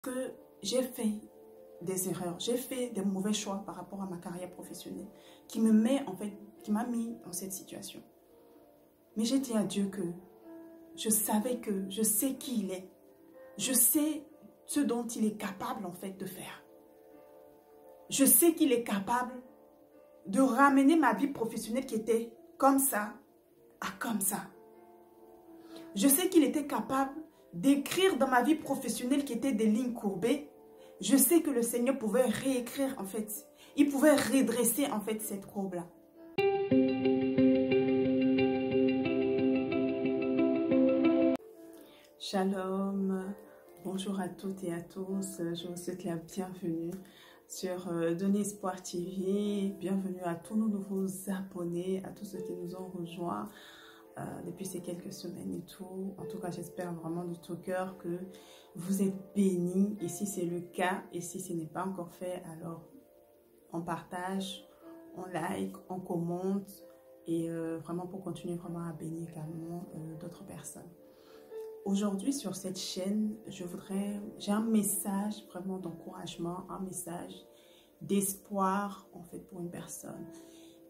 Que j'ai fait des erreurs, j'ai fait des mauvais choix par rapport à ma carrière professionnelle qui me met en fait, qui m'a mis dans cette situation. Mais j'ai dit à Dieu que je sais qui il est. Je sais ce dont il est capable en fait de faire. Je sais qu'il est capable de ramener ma vie professionnelle qui était comme ça à comme ça. Je sais qu'il était capable d'écrire dans ma vie professionnelle qui était des lignes courbées. Je sais que le Seigneur pouvait réécrire en fait. Il pouvait redresser en fait cette courbe-là. Shalom, bonjour à toutes et à tous. Je vous souhaite la bienvenue sur Donner Espoir TV. Bienvenue à tous nos nouveaux abonnés, à tous ceux qui nous ont rejoints depuis ces quelques semaines et tout. En tout cas, j'espère vraiment de tout cœur que vous êtes bénis. Et si c'est le cas, et si ce n'est pas encore fait, alors on partage, on like, on commente. Et vraiment pour continuer vraiment à bénir également d'autres personnes. Aujourd'hui sur cette chaîne, j'ai un message vraiment d'encouragement, un message d'espoir en fait pour une personne.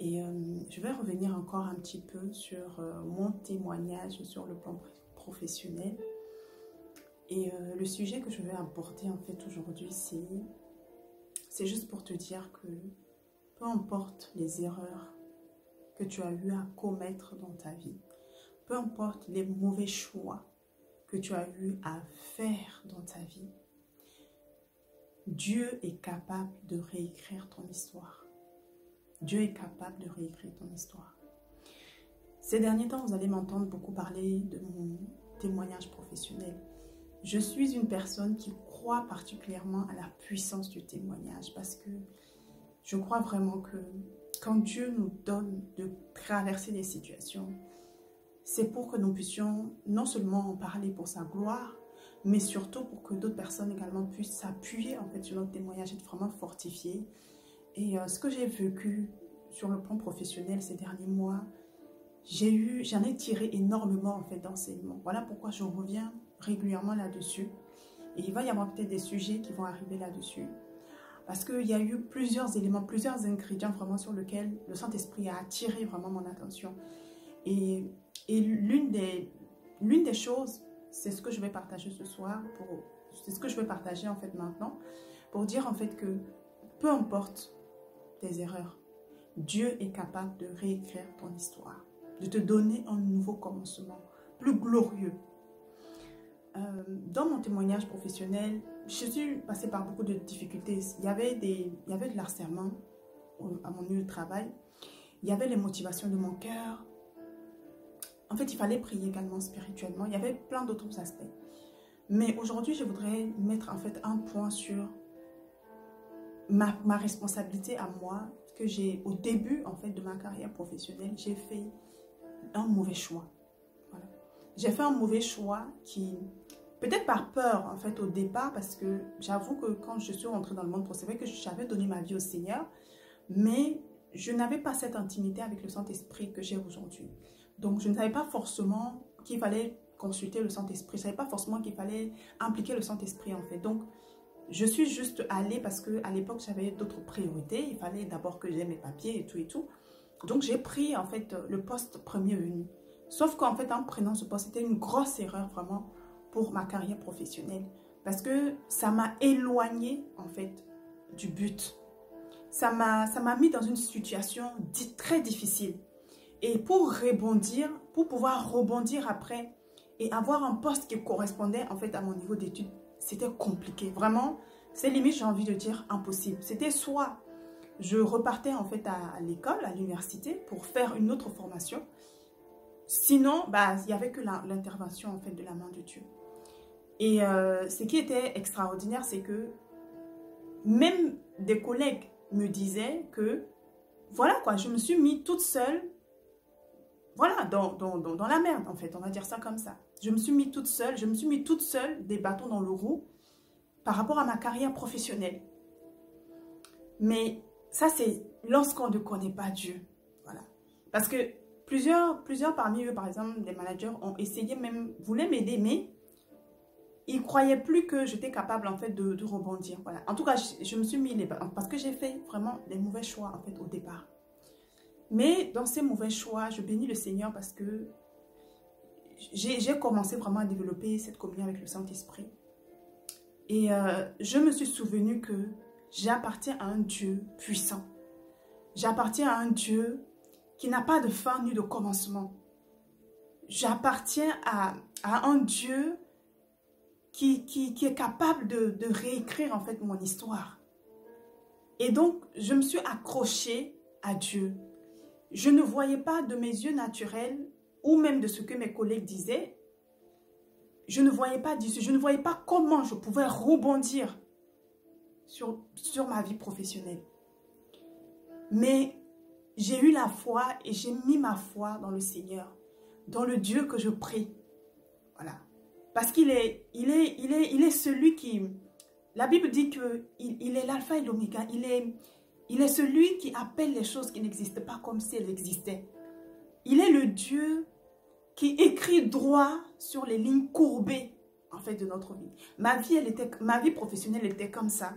Et je vais revenir encore un petit peu sur mon témoignage sur le plan professionnel. Et le sujet que je vais aborder en fait aujourd'hui, c'est juste pour te dire que peu importe les erreurs que tu as eu à commettre dans ta vie, peu importe les mauvais choix que tu as eu à faire dans ta vie, Dieu est capable de réécrire ton histoire. Dieu est capable de réécrire ton histoire. Ces derniers temps, vous allez m'entendre beaucoup parler de mon témoignage professionnel. Je suis une personne qui croit particulièrement à la puissance du témoignage parce que je crois vraiment que quand Dieu nous donne de traverser des situations, c'est pour que nous puissions non seulement en parler pour sa gloire, mais surtout pour que d'autres personnes également puissent s'appuyer en fait sur notre témoignage et être vraiment fortifiées. Et ce que j'ai vécu sur le plan professionnel ces derniers mois, j'en ai tiré énormément en fait d'enseignements. Voilà pourquoi je reviens régulièrement là-dessus. Et il va y avoir peut-être des sujets qui vont arriver là-dessus. Parce qu'il y a eu plusieurs éléments, plusieurs ingrédients vraiment sur lesquels le Saint-Esprit a attiré vraiment mon attention. Et l'une des choses, c'est ce que je vais partager ce soir, c'est ce que je vais partager en fait maintenant, pour dire en fait que peu importe tes erreurs, Dieu est capable de réécrire ton histoire, de te donner un nouveau commencement, plus glorieux. Dans mon témoignage professionnel, je suis passée par beaucoup de difficultés. Il y avait de l'harcèlement à mon lieu de travail. Il y avait les motivations de mon cœur. En fait, il fallait prier également spirituellement. Il y avait plein d'autres aspects. Mais aujourd'hui, je voudrais mettre en fait un point sur ma responsabilité à moi, que j'ai au début en fait de ma carrière professionnelle, j'ai fait un mauvais choix. Voilà. J'ai fait un mauvais choix qui, peut-être par peur en fait au départ, parce que j'avoue que quand je suis rentrée dans le monde professionnel, que j'avais donné ma vie au Seigneur, mais je n'avais pas cette intimité avec le Saint-Esprit que j'ai aujourd'hui. Donc je ne savais pas forcément qu'il fallait consulter le Saint-Esprit, je ne savais pas forcément qu'il fallait impliquer le Saint-Esprit en fait. Donc je suis juste allée parce qu'à l'époque, j'avais d'autres priorités. Il fallait d'abord que j'aie mes papiers et tout et tout. Donc, j'ai pris en fait le poste premier venu. Sauf qu'en fait, en prenant ce poste, c'était une grosse erreur vraiment pour ma carrière professionnelle. Parce que ça m'a éloignée en fait du but. Ça m'a mis dans une situation très difficile. Et pour rebondir, pour pouvoir rebondir après et avoir un poste qui correspondait en fait à mon niveau d'études, c'était compliqué. Vraiment, c'est limite, j'ai envie de dire, impossible. C'était soit je repartais en fait à l'école, à l'université, pour faire une autre formation. Sinon, il n'y avait que l'intervention en fait de la main de Dieu. Et ce qui était extraordinaire, c'est que même des collègues me disaient que, voilà quoi, je me suis mis toute seule, voilà, dans la merde en fait, on va dire ça comme ça. Je me suis mis toute seule, des bâtons dans le roue par rapport à ma carrière professionnelle. Mais ça, c'est lorsqu'on ne connaît pas Dieu. Voilà. Parce que plusieurs parmi eux, par exemple, des managers ont essayé même, voulaient m'aider, mais il ne croyait plus que j'étais capable en fait de rebondir. Voilà. En tout cas, je me suis mis parce que j'ai fait vraiment les mauvais choix en fait au départ. Mais dans ces mauvais choix, je bénis le Seigneur parce que j'ai commencé vraiment à développer cette communion avec le Saint-Esprit. Et je me suis souvenu que j'appartiens à un Dieu puissant. J'appartiens à un Dieu qui n'a pas de fin ni de commencement. J'appartiens à un Dieu qui est capable de réécrire en fait mon histoire. Et donc, je me suis accrochée à Dieu. Je ne voyais pas de mes yeux naturels ou même de ce que mes collègues disaient. Je ne voyais pas d'issue. Je ne voyais pas comment je pouvais rebondir sur ma vie professionnelle. Mais j'ai eu la foi et j'ai mis ma foi dans le Seigneur, dans le Dieu que je prie. Voilà. Parce qu'il est celui qui... La Bible dit qu'il est l'alpha et l'oméga. Il est celui qui appelle les choses qui n'existent pas comme si elles existaient. Il est le Dieu qui écrit droit sur les lignes courbées en fait de notre vie. Ma vie professionnelle était comme ça.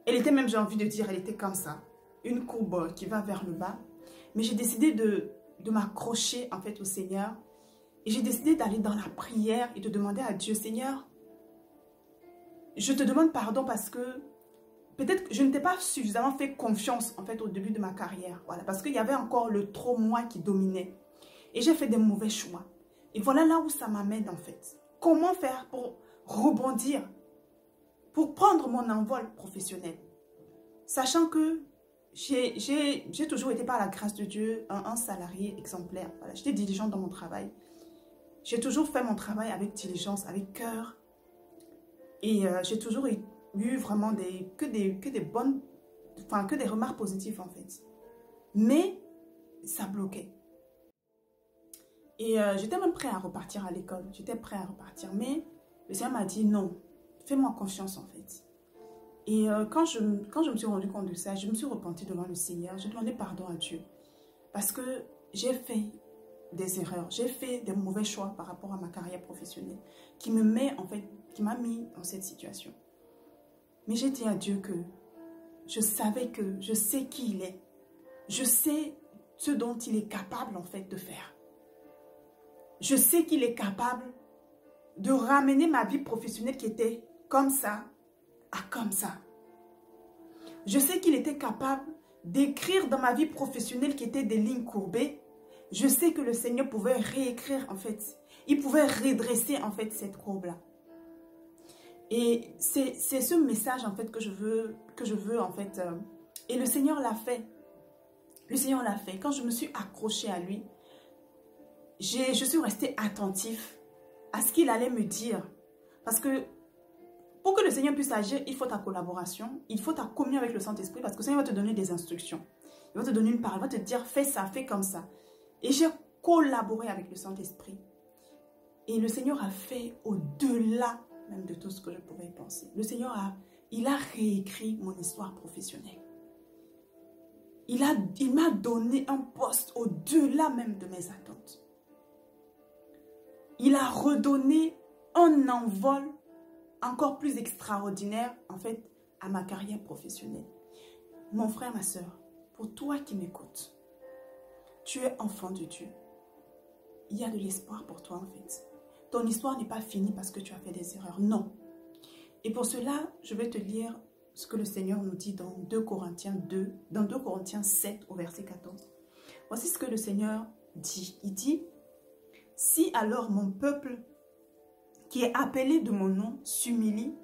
Elle était même, j'ai envie de dire, elle était comme ça. Une courbe qui va vers le bas. Mais j'ai décidé de m'accrocher en fait au Seigneur. Et j'ai décidé d'aller dans la prière et de demander à Dieu, Seigneur, je te demande pardon parce que peut-être que je ne t'ai pas suffisamment fait confiance en fait au début de ma carrière. Voilà, parce qu'il y avait encore le trop moi qui dominait. Et j'ai fait des mauvais choix. Et voilà là où ça m'amène en fait. Comment faire pour rebondir, pour prendre mon envol professionnel. Sachant que j'ai toujours été par la grâce de Dieu un salarié exemplaire. Voilà, j'étais diligente dans mon travail. J'ai toujours fait mon travail avec diligence, avec cœur. Et j'ai toujours eu vraiment que des bonnes, enfin que des remarques positives en fait. Mais ça bloquait. Et j'étais même prêt à repartir à l'école. J'étais prêt à repartir. Mais le Seigneur m'a dit non, fais-moi confiance en fait. Et quand je me suis rendu compte de ça, je me suis repentie devant le Seigneur. J'ai demandé pardon à Dieu. Parce que j'ai fait des erreurs. J'ai fait des mauvais choix par rapport à ma carrière professionnelle. Qui m'a mis dans cette situation. Mais j'ai dit à Dieu que je sais qui il est. Je sais ce dont il est capable en fait de faire. Je sais qu'il est capable de ramener ma vie professionnelle qui était comme ça à comme ça. Je sais qu'il était capable d'écrire dans ma vie professionnelle qui était des lignes courbées. Je sais que le Seigneur pouvait réécrire en fait. Il pouvait redresser en fait cette courbe-là. Et c'est ce message en fait que je veux en fait. Et le Seigneur l'a fait. Le Seigneur l'a fait. Quand je me suis accrochée à lui, je suis restée attentif à ce qu'il allait me dire. Parce que pour que le Seigneur puisse agir, il faut ta collaboration, il faut ta communion avec le Saint-Esprit parce que le Seigneur va te donner des instructions. Il va te donner une parole, il va te dire fais ça, fais comme ça. Et j'ai collaboré avec le Saint-Esprit. Et le Seigneur a fait au-delà même de tout ce que je pouvais penser. Le Seigneur il a réécrit mon histoire professionnelle. Il m'a donné un poste au-delà même de mes attentes. Il a redonné un envol encore plus extraordinaire, en fait, à ma carrière professionnelle. Mon frère, ma soeur, pour toi qui m'écoutes, tu es enfant de Dieu. Il y a de l'espoir pour toi, en fait. Ton histoire n'est pas finie parce que tu as fait des erreurs. Non. Et pour cela, je vais te lire ce que le Seigneur nous dit dans 2 Corinthiens 7 au verset 14. Voici ce que le Seigneur dit. Il dit, « Si alors mon peuple qui est appelé de mon nom s'humilie,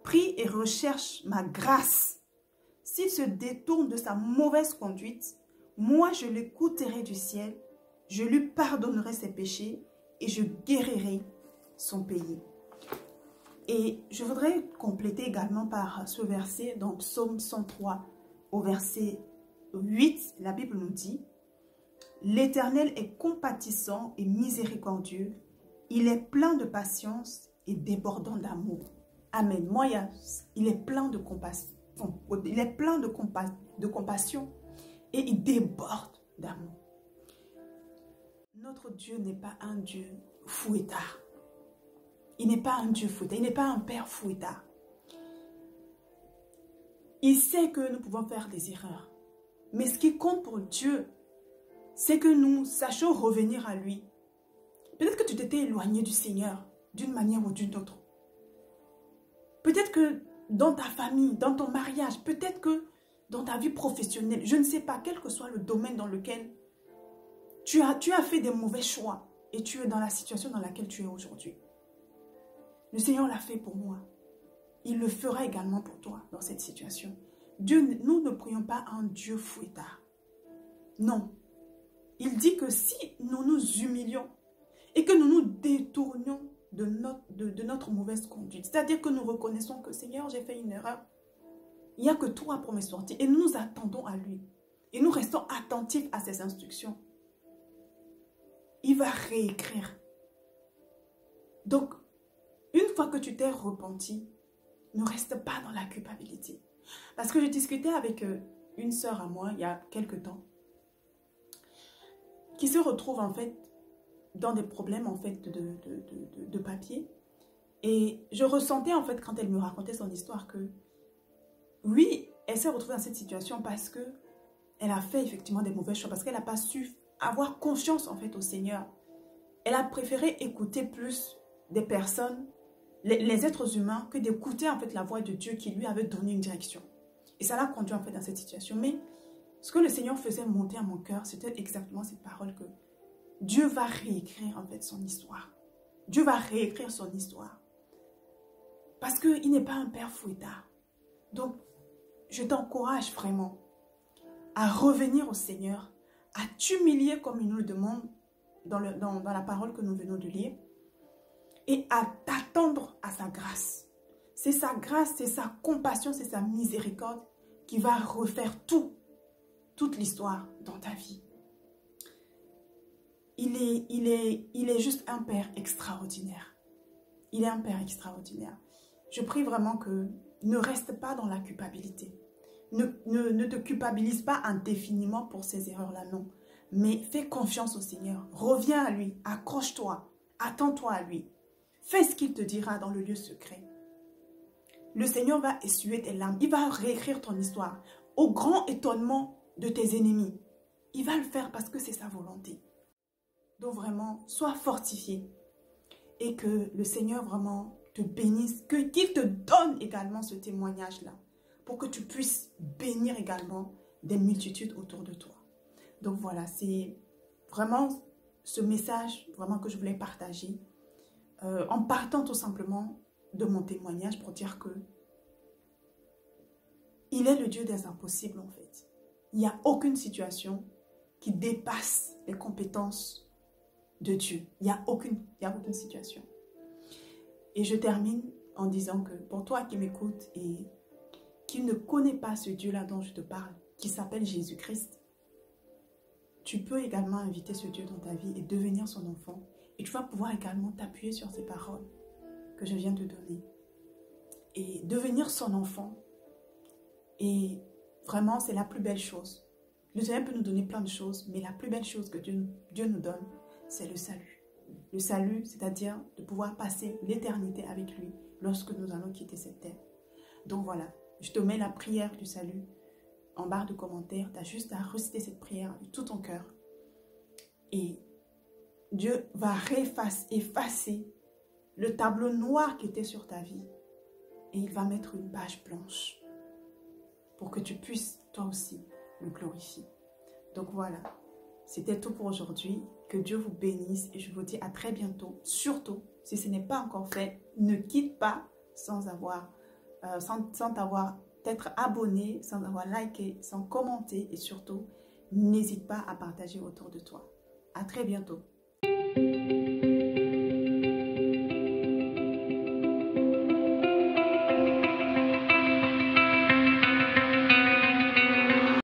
prie et recherche ma grâce, s'il se détourne de sa mauvaise conduite, moi je l'écouterai du ciel, je lui pardonnerai ses péchés et je guérirai son pays. » Et je voudrais compléter également par ce verset dans Psaume 103 au verset 8, la Bible nous dit « L'Éternel est compatissant et miséricordieux, il est plein de patience et débordant d'amour. » Amen. Moi, il est plein de compassion. Il est plein de compassion et il déborde d'amour. Notre Dieu n'est pas un Dieu fouettard. Il n'est pas un Dieu fouettard, il n'est pas un Père fouettard. Il sait que nous pouvons faire des erreurs. Mais ce qui compte pour Dieu, c'est que nous sachions revenir à lui. Peut-être que tu t'étais éloigné du Seigneur d'une manière ou d'une autre. Peut-être que dans ta famille, dans ton mariage, peut-être que dans ta vie professionnelle, je ne sais pas, quel que soit le domaine dans lequel tu as fait des mauvais choix et tu es dans la situation dans laquelle tu es aujourd'hui. Le Seigneur l'a fait pour moi. Il le fera également pour toi dans cette situation. Nous ne prions pas un Dieu fouettard. Non. Il dit que si nous nous humilions et que nous nous détournions de notre mauvaise conduite, c'est-à-dire que nous reconnaissons que Seigneur, j'ai fait une erreur. Il n'y a que toi pour me sortir et nous nous attendons à lui. Et nous restons attentifs à ses instructions. Il va réécrire. Donc, une fois que tu t'es repenti, ne reste pas dans la culpabilité. Parce que je discutais avec une sœur à moi il y a quelque temps qui se retrouve en fait dans des problèmes en fait de papier. Et je ressentais en fait quand elle me racontait son histoire que oui, elle s'est retrouvée dans cette situation parce que elle a fait effectivement des mauvais choix, parce qu'elle n'a pas su avoir confiance en fait au Seigneur. Elle a préféré écouter plus des personnes, les êtres humains, que d'écouter en fait la voix de Dieu qui lui avait donné une direction. Et ça l'a conduit en fait dans cette situation. Mais ce que le Seigneur faisait monter à mon cœur, c'était exactement cette parole que Dieu va réécrire en fait son histoire. Dieu va réécrire son histoire. Parce qu'il n'est pas un père fouettard. Donc, je t'encourage vraiment à revenir au Seigneur, à t'humilier comme il nous le demande dans la parole que nous venons de lire, et à t'attendre à sa grâce. C'est sa grâce, c'est sa compassion, c'est sa miséricorde qui va refaire toute l'histoire dans ta vie. Il est juste un Père extraordinaire. Il est un Père extraordinaire. Je prie vraiment que ne reste pas dans la culpabilité. Ne te culpabilise pas indéfiniment pour ces erreurs-là, non. Mais fais confiance au Seigneur. Reviens à lui, accroche-toi, attends-toi à lui. Fais ce qu'il te dira dans le lieu secret. Le Seigneur va essuyer tes larmes. Il va réécrire ton histoire. Au grand étonnement de tes ennemis. Il va le faire parce que c'est sa volonté. Donc vraiment, sois fortifié. Et que le Seigneur vraiment te bénisse. Qu'il te donne également ce témoignage-là. Pour que tu puisses bénir également des multitudes autour de toi. Donc voilà, c'est vraiment ce message vraiment que je voulais partager. En partant tout simplement de mon témoignage pour dire que il est le Dieu des impossibles en fait. Il n'y a aucune situation qui dépasse les compétences de Dieu. Il n'y a aucune situation. Et je termine en disant que pour toi qui m'écoutes et qui ne connais pas ce Dieu-là dont je te parle, qui s'appelle Jésus-Christ, tu peux également inviter ce Dieu dans ta vie et devenir son enfant. Et tu vas pouvoir également t'appuyer sur ces paroles que je viens de donner. Et devenir son enfant. Et vraiment, c'est la plus belle chose. Le Seigneur peut nous donner plein de choses, mais la plus belle chose que Dieu nous donne, c'est le salut. Le salut, c'est-à-dire de pouvoir passer l'éternité avec lui lorsque nous allons quitter cette terre. Donc voilà, je te mets la prière du salut en barre de commentaires. Tu as juste à réciter cette prière avec tout ton cœur. Et Dieu va effacer le tableau noir qui était sur ta vie. Et il va mettre une page blanche pour que tu puisses toi aussi le glorifier. Donc voilà, c'était tout pour aujourd'hui. Que Dieu vous bénisse et je vous dis à très bientôt. Surtout, si ce n'est pas encore fait, ne quitte pas sans t'avoir peut-être abonné, sans avoir liké, sans commenter et surtout, n'hésite pas à partager autour de toi. À très bientôt.